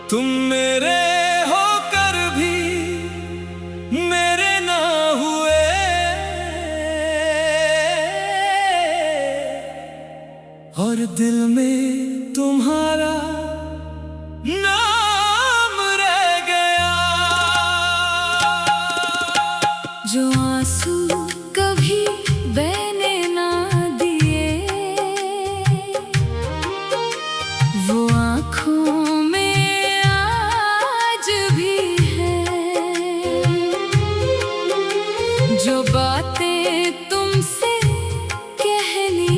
तुम मेरे होकर भी मेरे ना हुए, और दिल में तुम्हारा नाम रह गया। जो आंसू कभी बहने ना दिए, वो आँखों में आज भी है। जो बातें तुमसे कहनी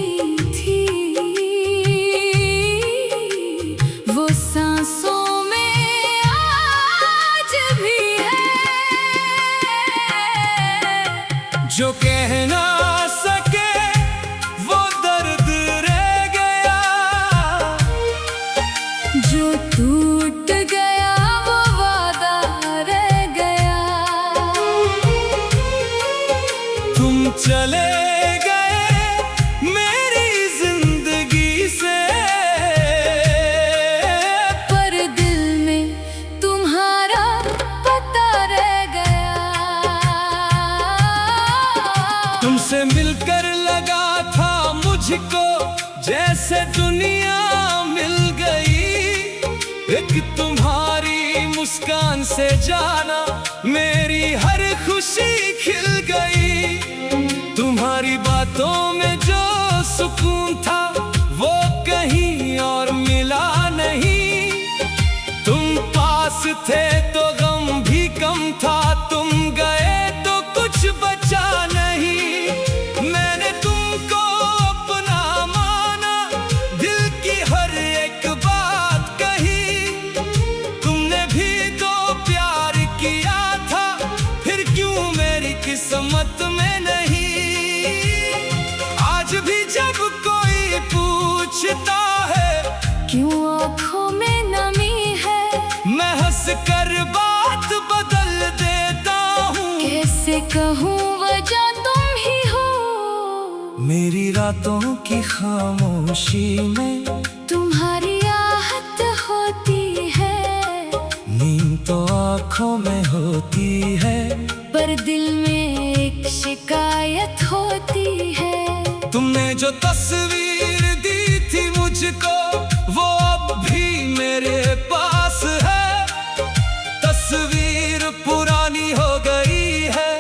थी, वो सांसों में आज भी है। जो कह ना सके वो दर्द रह गया, जो टूट गया वो वादा रह गया। तुम चले गए मेरी जिंदगी से, पर दिल में तुम्हारा पता रह गया। तुमसे मिलकर लगा था मुझको जैसे दुनिया मिल गई। एक तुम्हारी मुस्कान से जाना मेरी हर खुशी खिल गई। तुम्हारी बातों में जो सुकून था वो कहीं और मिला नहीं। तुम पास थे तो गम भी कम था, तुम गए तो कुछ बचा नहीं। मैंने तुमको अपना माना, दिल की हर एक बात कही। तुमने भी तो प्यार किया था, फिर क्यों मेरी किस्मत में नहीं। आज भी जब कोई पूछता है क्यों आँखों में नमी है, मैं हंस कर बात बदल देता हूँ। कैसे कहूँ वजह तुम ही हो। मेरी रातों की खामोशी में तुम्हारी आहट होती है, नींद तो आँखों में होती है, पर दिल में एक शिकायत होती है। तुमने जो तस्वीर दी थी मुझको वो अब भी मेरे पास है। तस्वीर पुरानी हो गई है,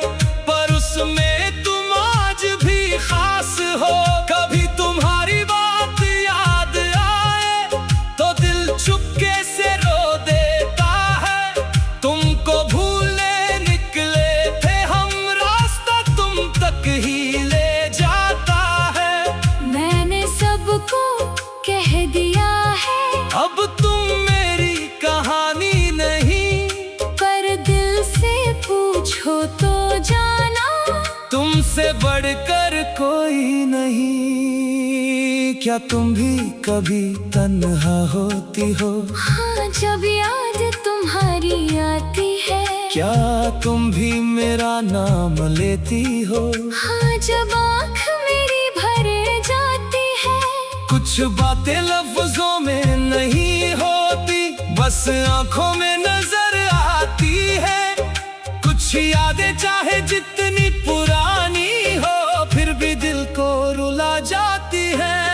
पर उसमें तुम आज भी खास हो। कभी तुम्हारी बात याद आए तो दिल चुपके से रो देता है। तुमको भूलने निकले थे हम, रास्ता तुम तक ही ले जाता है। मैंने सबको कह दिया है, अब तुम मेरी कहानी नहीं, पर दिल से पूछो तो जाना तुमसे बढ़कर कोई नहीं। क्या तुम भी कभी तन्हा होती हो? हाँ, जब याद तुम्हारी आती है। क्या तुम भी मेरा नाम लेती हो? हाँ, जब आँख मेरी भर जाती है। कुछ बातें लफ्जों में नहीं होती, बस आंखों में नजर आती है। कुछ यादें चाहे जितनी पुरानी हो, फिर भी दिल को रुला जाती है।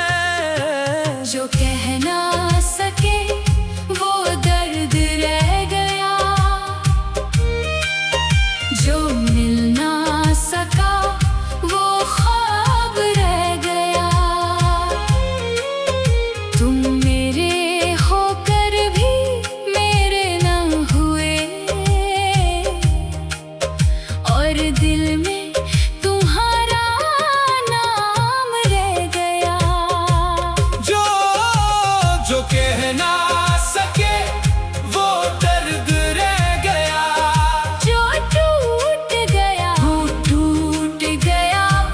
जो कह ना सके वो दर्द रह गया, जो मिल ना सका वो ख्वाब रह गया। तुम मेरे होकर भी मेरे ना हुए, और दिल में तुम्हारा नाम रह गया। जो जो कह ना सके वो दर्द रह गया, जो टूट गया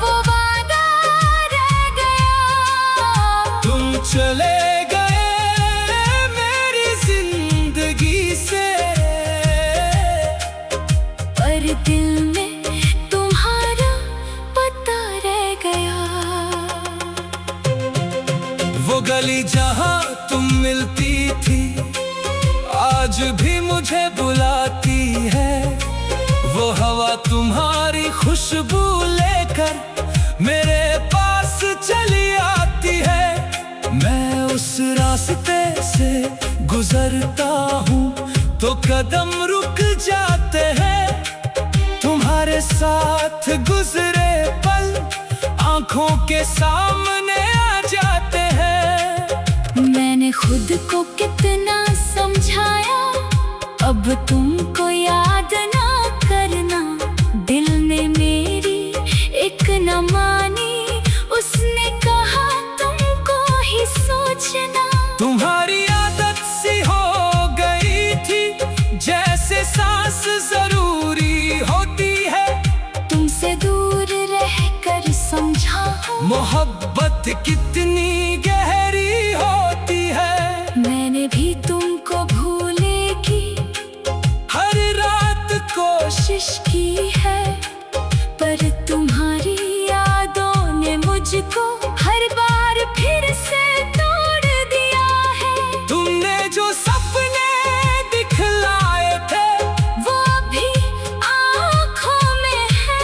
वो वादा रह गया। तुम चले गए मेरी जिंदगी से, पर दिल में तुम्हारा पता रह गया। वो गली जहाँ तुम मिलती थी आज आज भी मुझे बुलाती है। वो हवा तुम्हारी खुशबू लेकर मेरे पास चली आती है। मैं उस रास्ते से गुजरता हूँ तो कदम रुक जाते हैं। तुम्हारे साथ गुजरे पल आंखों के सामने आ जाते हैं। मैंने खुद को कितना समझाया, अब तुमको याद ना करना। दिल ने मेरी एक न मानी, उसने कहा तुमको ही सोचना। तुम्हारी आदत सी हो गई थी, जैसे सांस जरूरी होती है। तुमसे दूर रहकर समझा हूँ मोहब्बत कितनी गहरी होती है। मैंने भी तुमको भूलने की हर रात कोशिश की है, पर तुम्हारी यादों ने मुझको हर बार फिर से तोड़ दिया है। तुमने जो सपने दिखलाए थे वो अभी आँखों में है।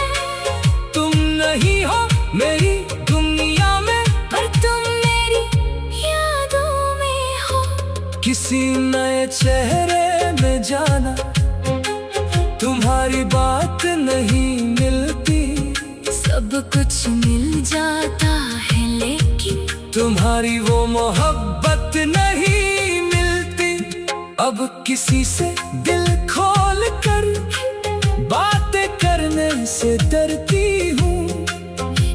तुम नहीं हो मेरी दुनिया में, पर तुम मेरी यादों में हो। किसी नए चेहरे में जाना तुम्हारी बात नहीं मिलती। सब कुछ मिल जाता है लेकिन तुम्हारी वो मोहब्बत नहीं मिलती। अब किसी से दिल खोल कर बातें करने से डरती हूँ।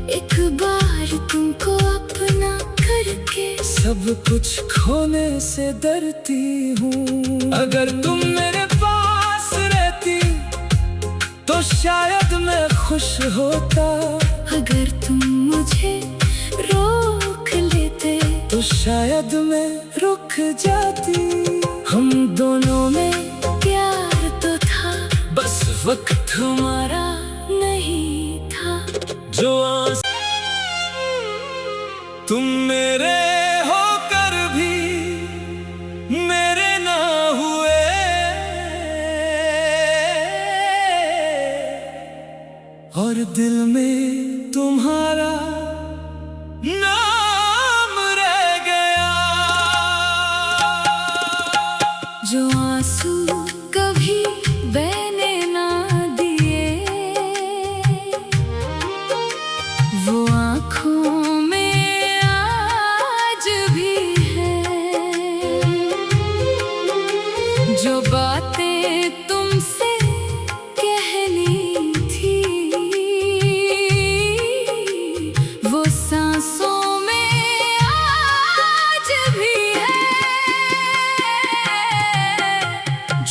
एक बार तुमको अपना करके सब कुछ खोने से डरती हूँ। अगर तुम मेरे पास रहती तो शायद मैं खुश होता। अगर तुम मुझे रोक लेते तो शायद मैं रुक जाती। हम दोनों में प्यार तो था, बस वक्त हमारा नहीं था। जो आस तुम मेरे होकर भी मेरे ना हुए, और दिल में तुम्हारा नाम रह गया। जो आंसू कभी बहने ना दिए, वो आँखों में आज भी है। जो बातें तुमसे कहनी थी, वो सांसों में आज भी है।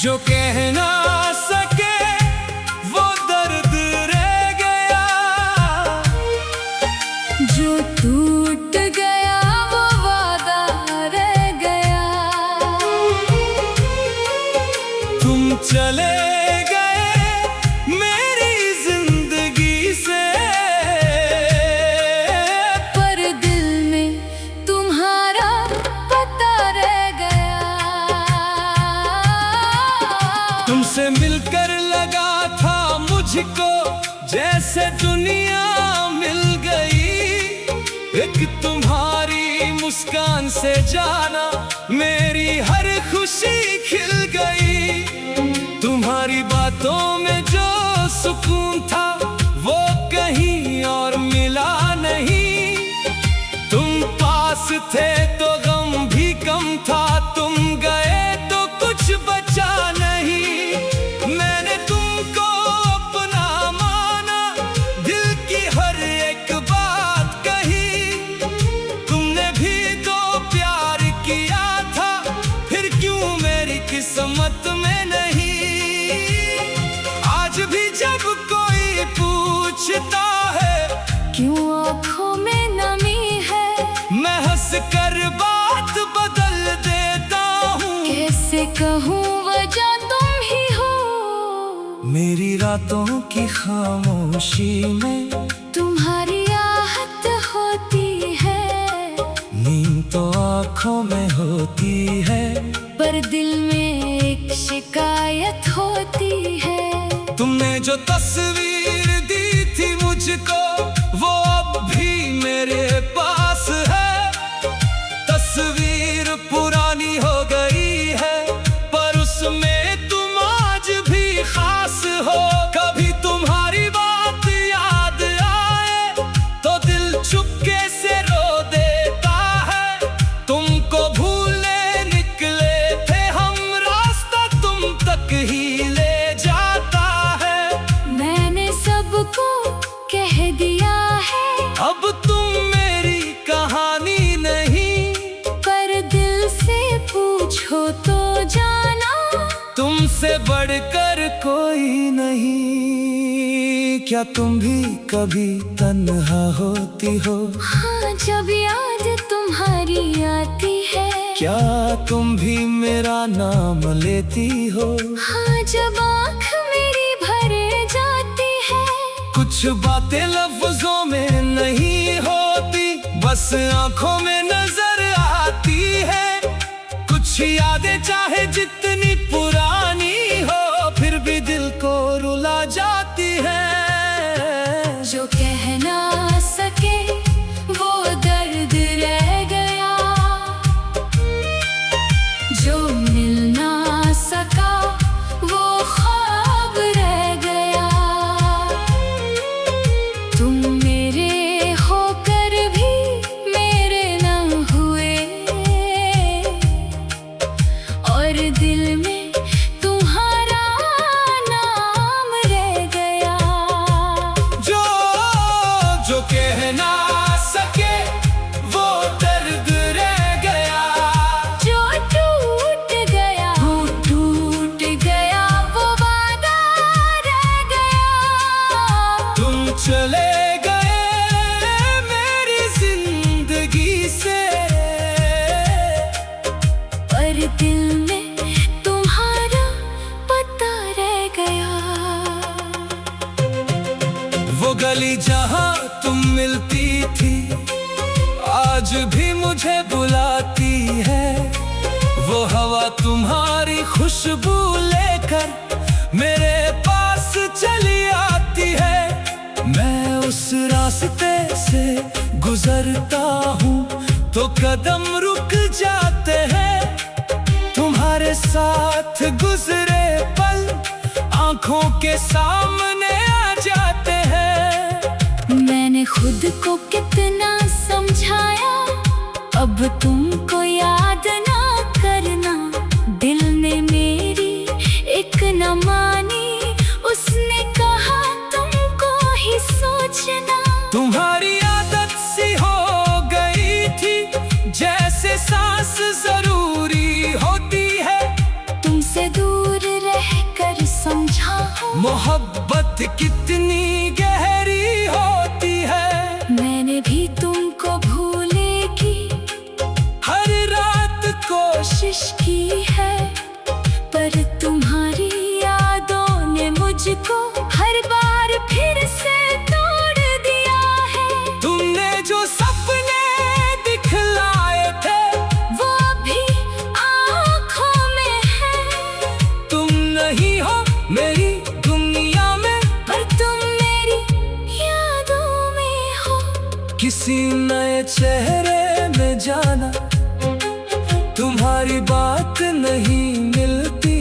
जो कह ना सके वो दर्द रह गया। जो टूट गया वो वादा रह गया। तुम चले गए मेरी जिंदगी से, पर दिल में तुम्हारा पता रह गया। तुमसे मिलकर लगा था मुझको जैसे दुनिया मिल गई। एक तुम्हारी मुस्कान से जाना मेरी हर खुशी खिल गई। तुम्हारी बातों में जो सुकून था वो कहीं और मिला नहीं। तुम पास थे तो गम भी कम था, तुम गए तो कुछ बचा नहीं। मैंने तुमको अपना माना, दिल की हर एक बात कही। तुमने भी तो प्यार किया था, फिर क्यों मेरी किस्मत में नहीं। आज भी जब कोई पूछता है क्यों आँखों में नमी है, मैं हंस कर बात बदल देता हूँ। कैसे कहूँ वजह तुम ही हो। मेरी रातों की खामोशी में तुम्हारी आहट होती है, नींद तो आँखों में होती है। पर दिल में एक शिकायत होती है। तुमने जो तस्वीर दी थी मुझको वो अब भी मेरे पास है। तस्वीर पुरानी हो गई है पर उसमें तुम आज भी खास हो। कभी तुम्हारी बात याद आए तो दिल चुपके से रो देता है। तुमको भूले निकले थे हम, रास्ता तुम तक ही ले जाता है। मैंने सबको कह दिया है अब तुम मेरी कहानी नहीं, पर दिल से पूछो तो जाना तुमसे बढ़कर कोई नहीं। क्या तुम भी कभी तन्हा होती हो? हाँ, जब याद तुम्हारी आती है। क्या तुम भी मेरा नाम लेती हो? हाँ, जब आँख मेरी भरे जाती है। कुछ बातें लफ्जों में नहीं होती, बस आंखों में नजर आती है। कुछ यादें चाहे जितनी पुरानी हो फिर भी दिल को रुला जाती है। जो कह ना सके वो दर्द रह गया, जो मिल ना सका वो ख्वाब रह गया। तुम मेरे होकर भी मेरे न हुए, और दिल में तुम्हारा नाम रह गया। जो जो कह ना सके वो दर्द रह गया, जो टूट गया वो टूट गया, वो वादा रह गया। तुम चले गए मेरी जिंदगी से, पर दिल में तुम्हारा पता रह गया। वो गली जहाँ तुम मिलती थी आज भी मुझे बुलाती है। वो हवा तुम्हारी खुशबू लेकर मेरे पास चली आती है। मैं उस रास्ते से गुजरता हूँ तो कदम रुक जाते हैं। तुम्हारे साथ गुजरे पल आंखों के सामने आ जाते हैं। मैंने खुद को कितना समझाया, अब तुमको याद ना करना। दिल ने मेरी एक न मानी, उसने कहा तुमको ही सोचना। तुम्हारी आदत सी हो गई थी जैसे सांस जरूरी होती है। तुमसे दूर रहकर समझा हूँ मोहब्बत कितनी गहरी होती है। मैंने भी तुमको भूले की हर रात कोशिश की है, पर तुम्हारी यादों ने मुझको हर बार फिर से तोड़ दिया है। तुमने जो सपने दिखलाए थे वो अभी आँखों में है। तुम नहीं हो मेरी दुनिया में, पर तुम मेरी यादों में हो। किसी नए चेहरे में जाना तुम्हारी बात नहीं मिलती।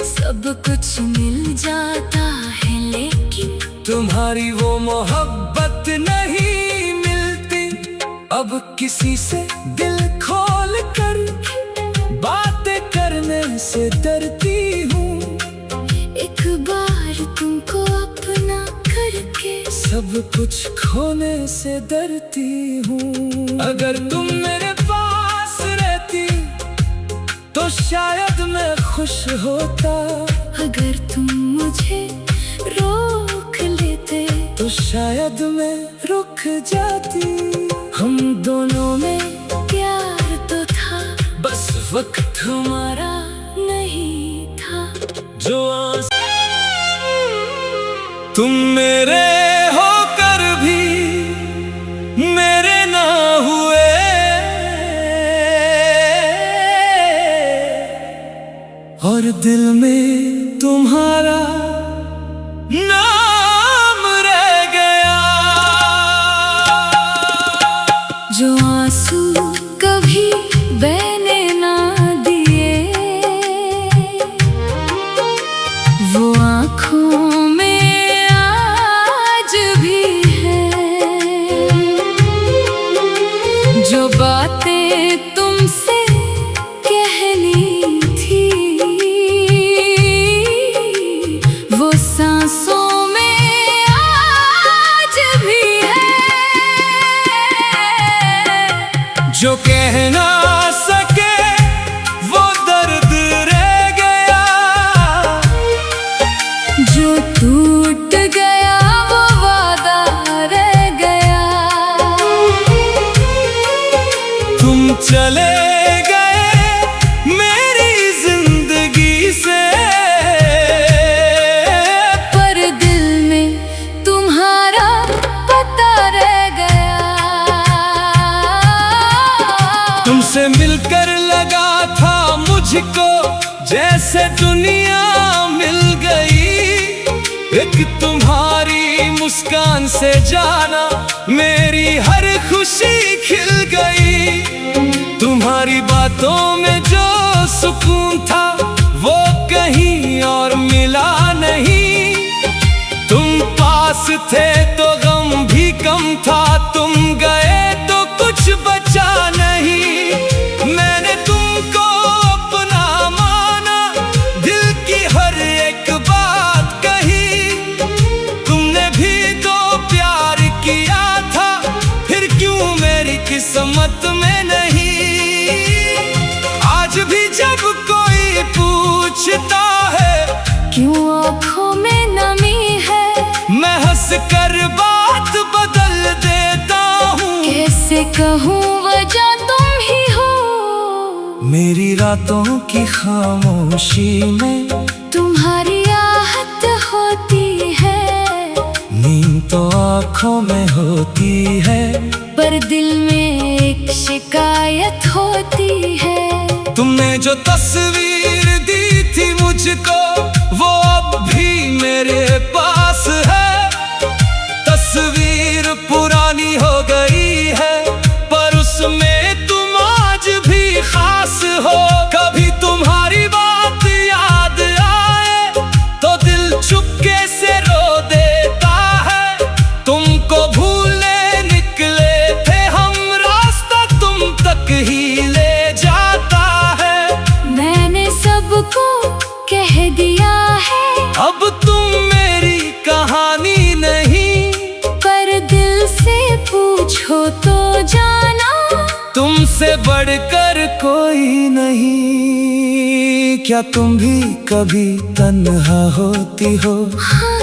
सब कुछ मिल जाता है लेकिन तुम्हारी वो मोहब्बत नहीं मिलती। अब किसी से दिल खोल कर बातें करने से डरती हूँ। एक बार तुमको अपना करके सब कुछ खोने से डरती हूँ। अगर तुम मेरे पास रहती तो शायद मैं खुश होता। अगर तुम मुझे रोक लेते तो शायद मैं रुक जाती। हम दोनों में प्यार तो था, बस वक्त हमारा नहीं था। जो आस तुम मेरे होकर भी मेरे ना हुए, और दिल में तुम्हारा नाम रह गया। जो आंसू कभी बहने ना दिए, वो आँखों में आज भी है। जो बातें तुमसे कहनी थी, वो सांसों में आज भी है। जो कह ना सके वो दर्द रह गया। जो टूट गया वो वादा रह गया। तुम चले गए मेरी जिंदगी से, पर दिल में तुम्हारा पता रह गया। तुमसे मिलकर लगा था मुझको जैसे दुनिया मिल गई। एक तुम्हारी मुस्कान से जाना मेरी हर खुशी खिल गई। तुम्हारी बातों में जो सुकून था वो कहीं और मिला नहीं। तुम पास थे तो गम भी कम था, तुम गए तो कुछ बचा नहीं। मैंने तुमको अपना माना, दिल की हर एक बात कही। तुमने भी तो प्यार किया था, फिर क्यों मेरी किस्मत में नहीं। आज भी जब कोई पूछता है क्यों आँखों में नमी है, मैं हंस कर बात बदल देता हूँ। कैसे कहूँ वजह तुम ही हो। मेरी रातों की खामोशी में तुम्हारी आहट होती है। नींद तो आँखों में होती है, पर दिल में एक शिकायत होती है। तुमने जो तस्वीर दी थी मुझको वो अब भी मेरे पास है। तस्वीर पुरानी हो गई है, पर उसमें तुम आज भी खास हो। कभी तुम्हारी बात याद आए तो दिल चुपके से रो देता है। तुमको भूलने निकले थे हम, रास्ता तुम तक ही ले जाता है। मैंने सबको कह दिया है, अब तुम मेरी कहानी नहीं। पर दिल से पूछो तो जाना, तुमसे बढ़कर कोई नहीं। क्या तुम भी कभी तन्हा होती हो? हाँ।